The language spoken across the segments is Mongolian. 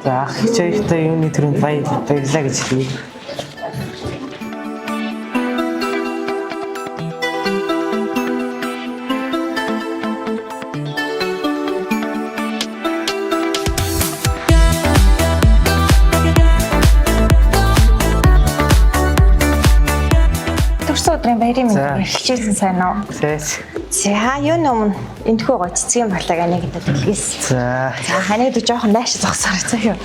За ах чаяхтай юуны төрөнд баярлалаа гэж хэлье. Өдрийн баярын мэнд хэлчихсэн сайн уу? За юу нөмн энэхүү гоо цэцгийн балаг аниг гэдэг хэлгээс. За ханыг жоохон найш зогсоор цаа юу.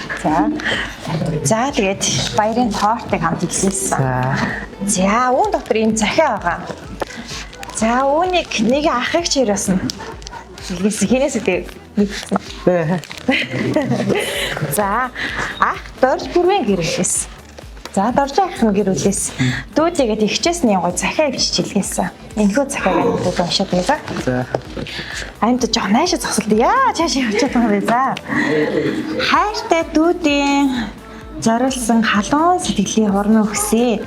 За тэгээд баярын тортыг хамт хэлсэн. За үүн дотор энэ захиа байгаа. За үүнийг нэг ахыг чирээсэн. Хэлгээс хинээс үү? За ах дорж бүрэн гэрэлээс. За дорж ахын гэрүүлээс дүүтэйгээд ихчээсний гой захиа ивчилгээсэн. Энэхүү захиаг анидад уншаад байгаа. За. Анд жоо найшаа зогсолт яа чаашаа явчихсан юм бэ за. Хайртай дүүдийн зориулсан халуун сэтгэлийн хурмын өгсөе.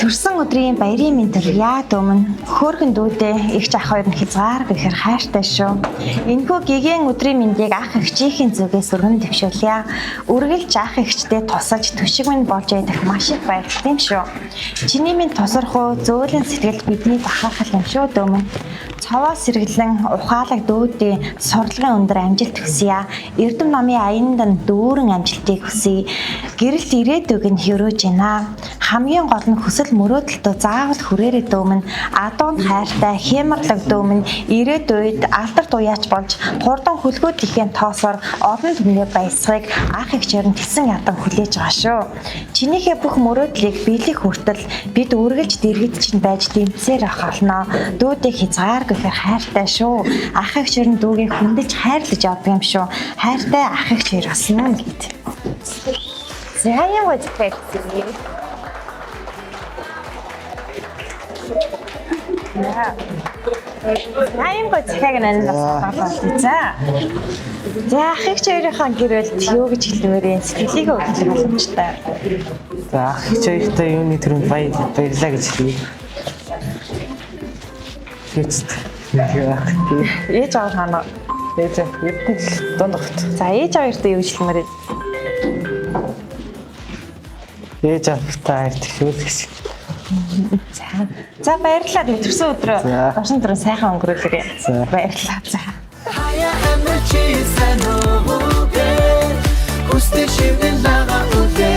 Төрсөн өдрийн баярын мэнд яад өмнө хөөрхөн дүүдээ эгч ах хоёр нь хязгаар гэхэр хайртай шүү. Энэхүү гэгэн өдрийн мэндийг ах эгчийн зүгээс өргөн дэвшүүлье. Үргэлж ах эгчтэй тусалж төшиг минь болж ядах маш их баяртай юм шүү. Чиний минь тосрох зөөлөн сэтгэл бидний бахархал юм шүү дөөмөн. Цаваа сэргэлэн ухаалаг дүүдийн сурлагын өндөр амжилт хүсье. Эрдэм намын аянд дүүрэн амжилтыг хүсье. Гэрэлт ирээдүг нь хөрөөж байна. Хамгийн гол нь хүсэл мөрөөдөлтөө заавал хүрээрээ дөөмөн адуунд хайртай хямрлаг дөөмөн ирээдүйд алдар туяач болж хурдан хөлгөөдлөхийн тоосоор олон түмний баясгыг ах эгчээр нь тэсэн ядан хүлээж байгаа шүү. Чинийхээ бүх мөрөөдлийг биелэх хүртэл бид үргэлж дэргэд чинь байж дэмцээр авах болно. Дүүдээ хязгаар гэхээр хайртай шүү. Ах эгчээр нь дүүгийг хүндэж хайрлаж явдаг юм шүү. Хайртай ах эгчээр басна гэд. За яа гэж хэлсэн. Наян гоо захиаг нанд баслаа. За ах эгчээрийнхаа гэрэлд юу гэж хэлмээр юм сэтгэлийг өгөх боломжтой. За ах эгчээрийнхээ юуны төрөнд баярлалаа гэж хэлье. Ээж аав ханаа. Ээж эдгээр дондогт. За ээж аваартай юу гэж хэлмээр юм. Ээж аваартай тэгшүүл гэж. За баярлалаа. Төрсөн өдрөө орчин төрөө сайхан өнгөрүүлээрэй. Баярлалаа. За. Хаяа амарчи санаа үгээ. Хүстэй шивнэн лага үгээ.